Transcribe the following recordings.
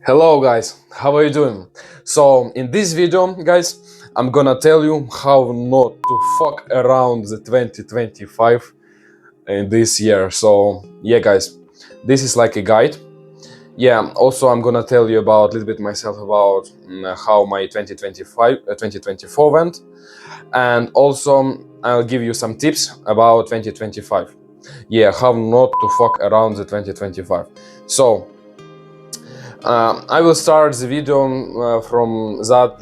Hello guys, how are you doing? So in this video guys, I'm gonna tell you how not to fuck around the 2025 in this year. So yeah guys, this is like a guide. Yeah, also I'm gonna tell you about a little bit myself about how my 2024 went, and also I'll give you some tips about 2025. Yeah, how not to fuck around the 2025. So I will start the video from that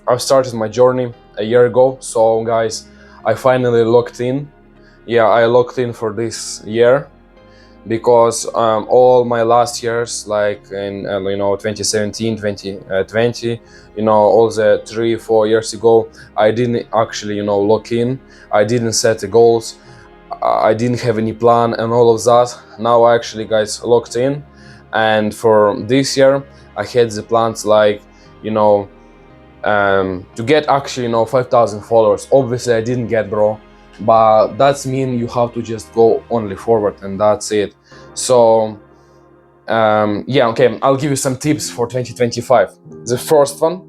I started my journey a year ago. So guys, I finally locked in. Yeah, I locked in for this year because all my last years, like in 2017, 2020, all the 3-4 years ago, I didn't actually lock in. I didn't set the goals. I didn't have any plan and all of that. Now I actually guys locked in, and for this year I had the plans to get actually 5,000 followers. Obviously I didn't get, bro, but that's mean you have to just go only forward and that's it. So yeah, okay, I'll give you some tips for 2025. The first one,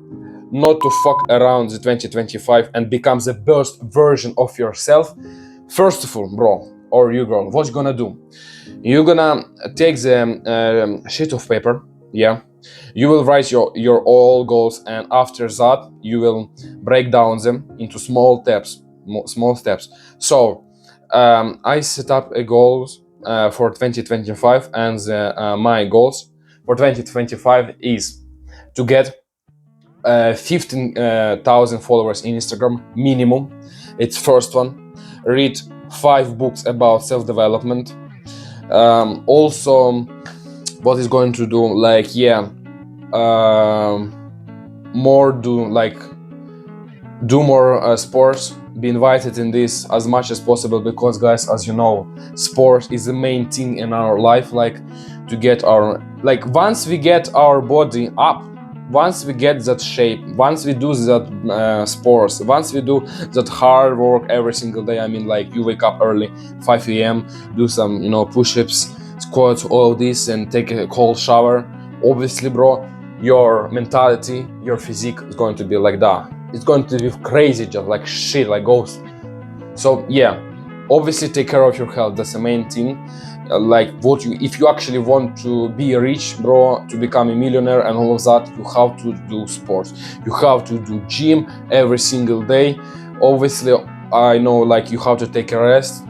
not to fuck around the 2025 and become the best version of yourself. First of all, bro, or you girl, what you gonna do? You're gonna take the sheet of paper. Yeah, you will write your all goals, and after that you will break down them into small steps. So I set up a goals for 2025, and my goals for 2025 is to get 15,000 followers in Instagram minimum. It's first one. Read 5 books about self-development. Also, what is going to do, more do more sports. Be invited in this as much as possible, because guys, as you know, sport is the main thing in our life. To get our once we get our body up, once we get that shape, once we do that sports, once we do that hard work every single day. I mean, you wake up early, 5 a.m., do some push-ups, squats, all of this, and take a cold shower. Obviously, bro, your mentality, your physique is going to be like that. It's going to be crazy, just like shit, like ghost. So yeah, obviously take care of your health. That's the main thing. If you actually want to be rich, bro, to become a millionaire and all of that, you have to do sports. You have to do gym every single day. Obviously, I know you have to take a rest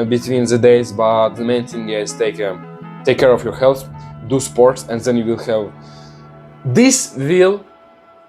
between the days, but the main thing is take care of your health, do sports, and then you will have. This will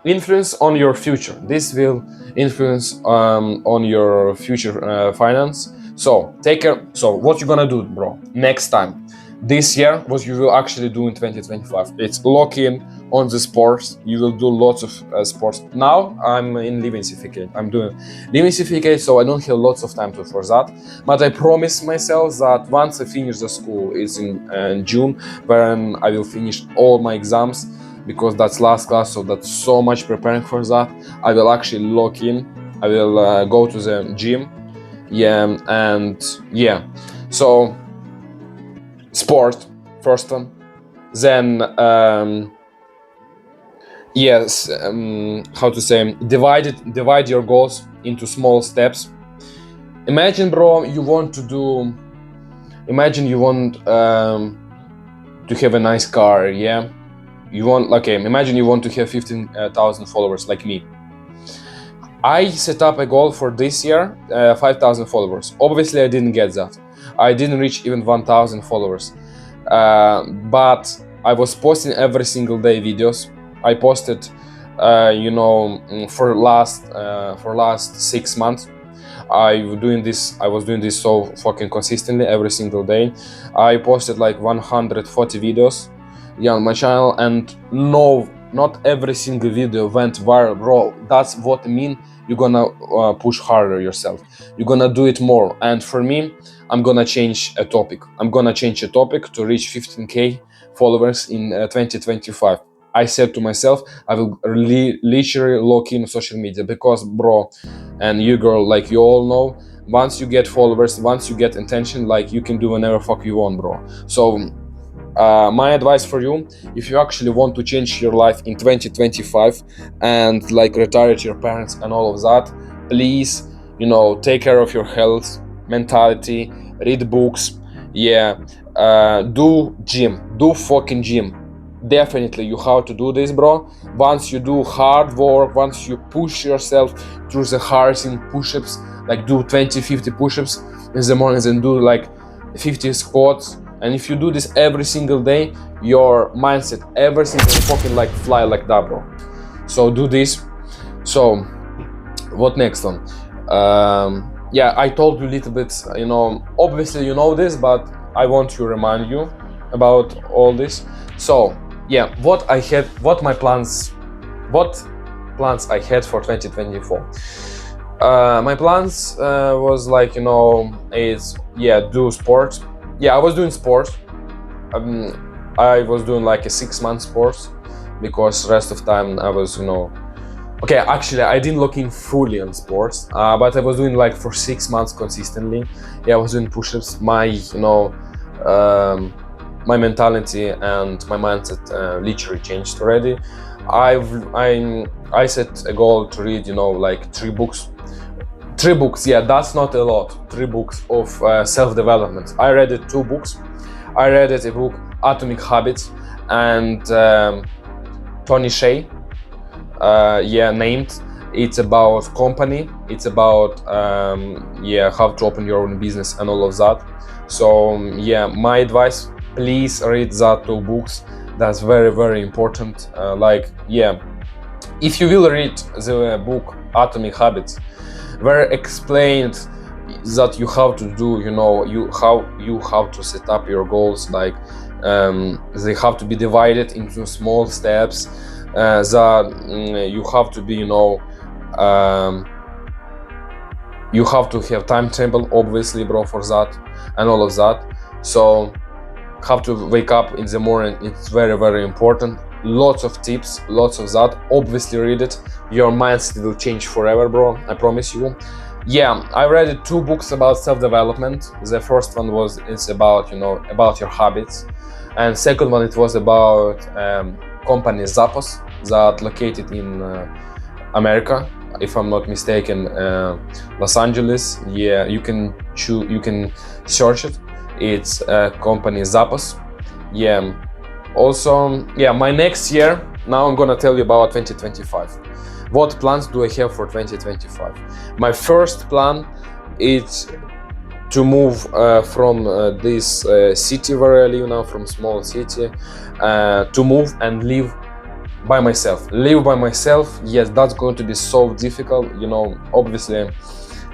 influence on your future. This will influence on your future finance. So take care. So what you're gonna do, bro, next time, this year, what you will actually do in 2025, it's lock in on the sports. You will do lots of sports. Now I'm in living certificate. I'm doing living certificate, so I don't have lots of time for that. But I promise myself that once I finish the school, is in June, when I will finish all my exams, because that's last class, so that's so much preparing for that. I will actually lock in. I will go to the gym. Yeah, and yeah, so sport first one, then yes, how to say, divide your goals into small steps. Imagine, bro, you want to have a nice car. Yeah, imagine you want to have 15,000 followers like me. I set up a goal for this year, 5,000 followers. Obviously, I didn't get that. I didn't reach even 1,000 followers. But I was posting every single day videos. I posted, for last 6 months. I was doing this so fucking consistently every single day. I posted 140 videos, on my channel, and no, not every single video went viral, bro. That's what I mean. You're gonna push harder yourself. You're gonna do it more. And for me, I'm gonna change a topic. I'm gonna change a topic to reach 15k followers in 2025. I said to myself, I will literally lock in social media, because, bro, and you girl, you all know, once you get followers, once you get attention, you can do whatever fuck you want, bro. So My advice for you, if you actually want to change your life in 2025 and like retire to your parents and all of that, please, take care of your health, mentality, read books, yeah, do gym, do fucking gym. Definitely you have to do this, bro. Once you do hard work, once you push yourself through the hardest push-ups, like do 20-50 push-ups in the mornings and do like 50 squats, and if you do this every single day, your mindset, everything will fucking like fly like that, bro. So do this. So what next one? Yeah, I told you a little bit, obviously you know this, but I want to remind you about all this. So yeah, what plans I had for 2024. My plans was like, is, yeah, do sports. Yeah, I was doing sports. I was doing like a 6 month sports, because rest of time I was, okay, actually I didn't look in fully on sports, but I was doing like for 6 months consistently. Yeah, I was doing push-ups. My mentality and my mindset literally changed already. I set a goal to read, like 3 books. 3 books, yeah, that's not a lot. 3 books of self-development. I read 2 books. I read a book, Atomic Habits, and Tony Shea, named. It's about company. It's about how to open your own business and all of that. So yeah, my advice: please read that 2 books. That's very, very important. If you will read the book Atomic Habits, where explained that you have to do, you have to set up your goals, like they have to be divided into small steps, that you have to be, you have to have timetable, obviously, bro, for that and all of that. So have to wake up in the morning. It's very, very important. Lots of tips, lots of that. Obviously read it. Your mindset will change forever, bro, I promise you. Yeah, I read 2 books about self-development. The first one it's about, about your habits, and second one, it was about company Zappos, that located in America, if I'm not mistaken, Los Angeles. Yeah, you can search it. It's company Zappos. Yeah. Also, yeah, my next year. Now I'm gonna tell you about 2025. What plans do I have for 2025? My first plan is to move from this city where I live now, from small city, to move and live by myself. Live by myself. Yes, that's going to be so difficult. Obviously,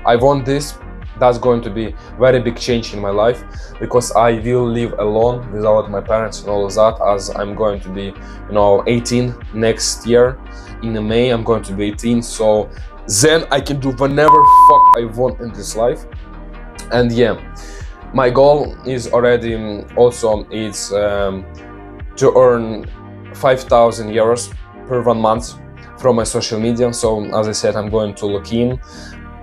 I want this. That's going to be very big change in my life, because I will live alone without my parents and all of that, as I'm going to be, 18 next year. In May, I'm going to be 18. So then I can do whenever fuck I want in this life. And yeah, my goal is already also is to earn 5,000 euros per 1 month from my social media. So as I said, I'm going to look in.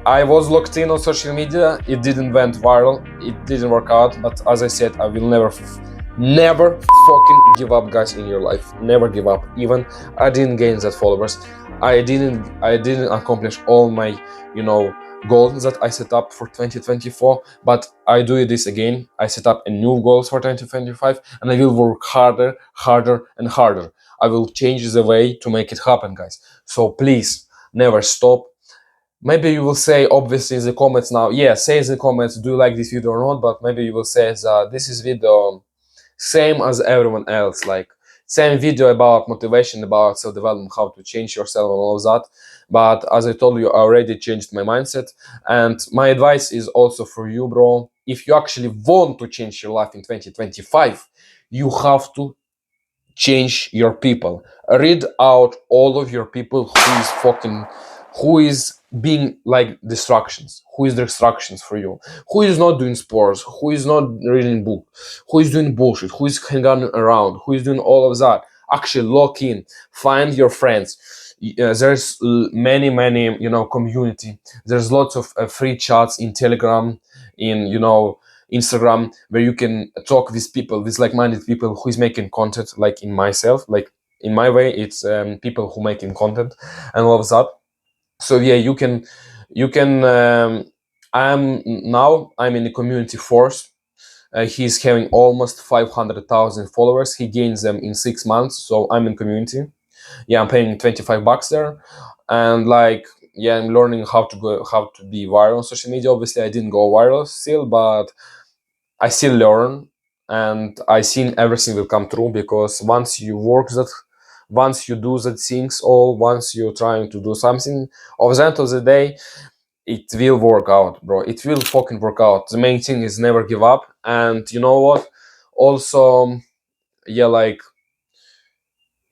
I was locked in on social media. It didn't went viral. It didn't work out. But as I said, I will never fucking give up, guys, in your life. Never give up. Even I didn't gain that followers. I didn't accomplish all my, goals that I set up for 2024. But I do this again. I set up a new goals for 2025, and I will work harder, and harder. I will change the way to make it happen, guys. So please, never stop. Maybe you will say, obviously, in the comments now, yeah, say in the comments, do you like this video or not? But maybe you will say that this is video same as everyone else, like same video about motivation, about self-development, how to change yourself and all of that. But as I told you, I already changed my mindset. And my advice is also for you, bro. If you actually want to change your life in 2025, you have to change your people. Read out all of your people who is being like distractions, who is distractions for you, who is not doing sports, who is not reading book, who is doing bullshit, who is hanging around, who is doing all of that. Actually lock in, find your friends. There's many community. There's lots of free chats in Telegram, in Instagram where you can talk with people, with like-minded people who is making content like in myself, like in my way. It's people who making content and all of that. So yeah, you can I'm in the community force. He's having almost 500,000 followers. He gains them in 6 months. So I'm in community. Yeah, I'm paying $25 there, and like yeah, I'm learning how to be viral on social media. Obviously, I didn't go viral still, but I still learn, and I seen everything will come true because once you do that things, or once you're trying to do something, of the end of the day, it will work out, bro. It will fucking work out. The main thing is never give up, and you know what? Also, yeah, like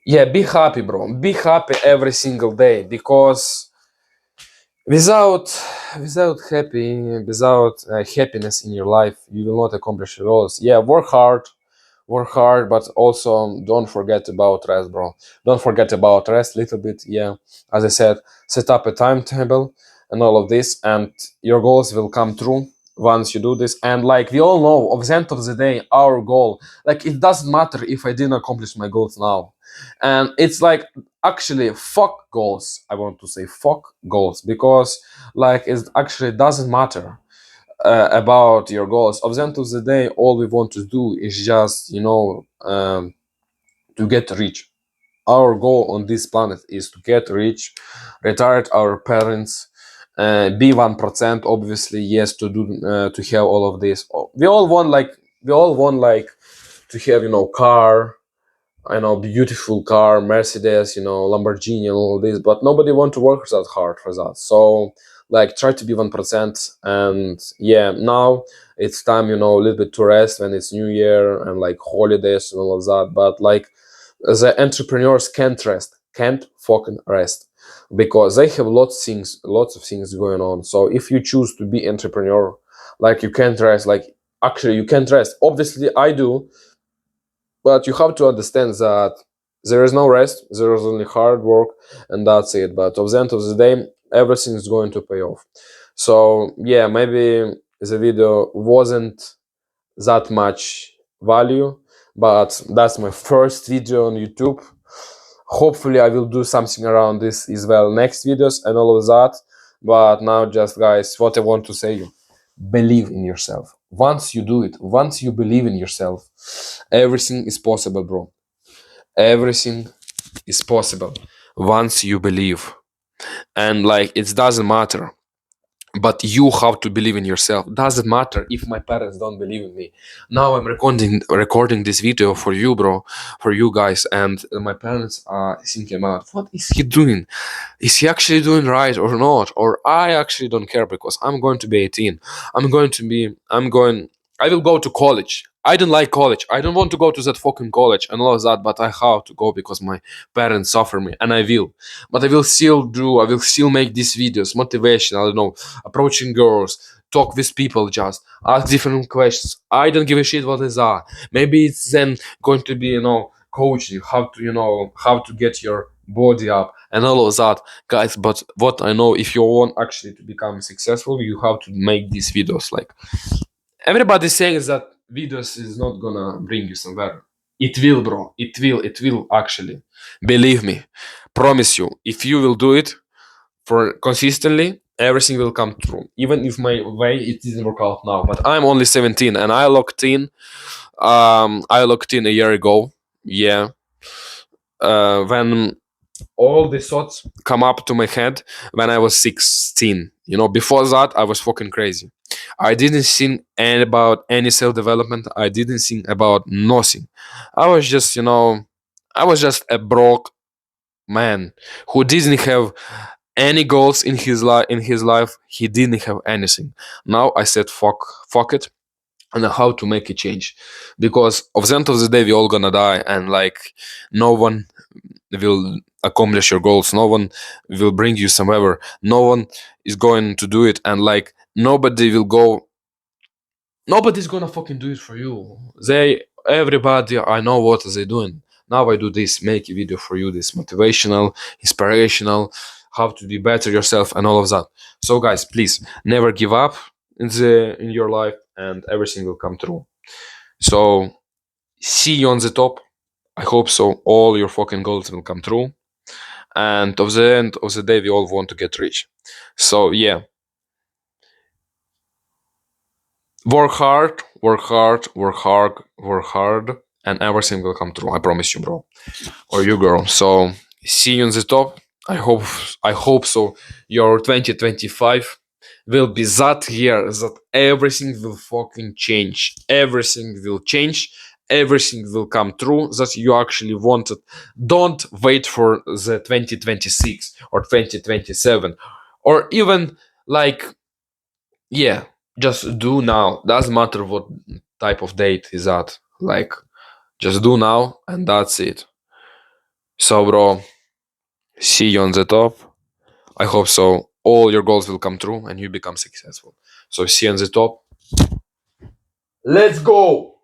yeah, be happy, bro. Be happy every single day because without without happiness in your life, you will not accomplish your goals. Yeah, work hard, but also don't forget about rest, bro. Don't forget about rest a little bit. Yeah, as I said, set up a timetable and all of this, and your goals will come true once you do this. And like we all know, of the end of the day, our goal, like it doesn't matter if I didn't accomplish my goals now, and it's like actually fuck goals. I want to say fuck goals because like it actually doesn't matter about your goals. Of the end of the day, all we want to do is just, to get rich. Our goal on this planet is to get rich, retire our parents, be 1%. Obviously, yes, to do to have all of this. We all want like to have car, I know, beautiful car, Mercedes, Lamborghini, and all this, but nobody want to work that hard for that. So, like, try to be 1%. And yeah, now it's time, a little bit to rest when it's New Year and like holidays and all of that. But like, the entrepreneurs can't fucking rest because they have lots of things going on. So if you choose to be entrepreneur, like, you can't rest. Like, actually, you can't rest. Obviously, I do, but you have to understand that there is no rest, there is only hard work, and that's it. But at the end of the day, everything is going to pay off. So yeah, maybe the video wasn't that much value, but that's my first video on YouTube. Hopefully I will do something around this as well next videos and all of that. But now, just guys, what I want to say you, believe in yourself. Once you do it, once you believe in yourself, everything is possible, bro. Everything is possible once you believe. And like, it doesn't matter, but you have to believe in yourself. Doesn't matter if my parents don't believe in me. Now I'm recording this video for you, bro, for you guys, and my parents are thinking about, what is he doing? Is he actually doing right or not? Or I actually don't care because I'm going to be 18. I will go to college. I don't like college. I don't want to go to that fucking college and all of that, but I have to go because my parents suffer me, and I will. But I will still make these videos, motivation, I don't know, approaching girls, talk with people, just ask different questions. I don't give a shit what is that. Maybe it's then going to be, coaching how to, how to get your body up and all of that, guys. But what I know, if you want actually to become successful, you have to make these videos. Like, everybody saying that videos is not gonna bring you somewhere. It will, bro. It will actually. Believe me. Promise you. If you will do it for consistently, everything will come true. Even if my way it didn't work out now. But I'm only 17 and I locked in. I locked in a year ago. Yeah. When all the thoughts come up to my head when I was 16. Before that, I was fucking crazy. I didn't think about any self development. I didn't think about nothing. I was just, I was just a broke man who didn't have any goals in his life. In his life, he didn't have anything. Now I said, fuck it, and how to make a change, because of the end of the day, we all gonna die, and like, no one will accomplish your goals. No one will bring you somewhere. No one is going to do it, and like, nobody's gonna fucking do it for you. Everybody, I know what are they doing. Now I do this, make a video for you, this motivational, inspirational, how to be better yourself and all of that. So guys, please never give up in your life, and everything will come true. So see you on the top. I hope so. All your fucking goals will come true. And of the end of the day, we all want to get rich. So yeah, work hard, work hard, work hard, work hard, and everything will come true. I promise you, bro, or you, girl. So see you on the top. I hope so. Your 2025 will be that year that everything will fucking change. Everything will change. Everything will come true that you actually wanted. Don't wait for the 2026 or 2027 or even like, yeah, just do now. Doesn't matter what type of date is that. Like, just do now and that's it. So, bro, see you on the top. I hope so. All your goals will come true and you become successful. So, see you on the top. Let's go!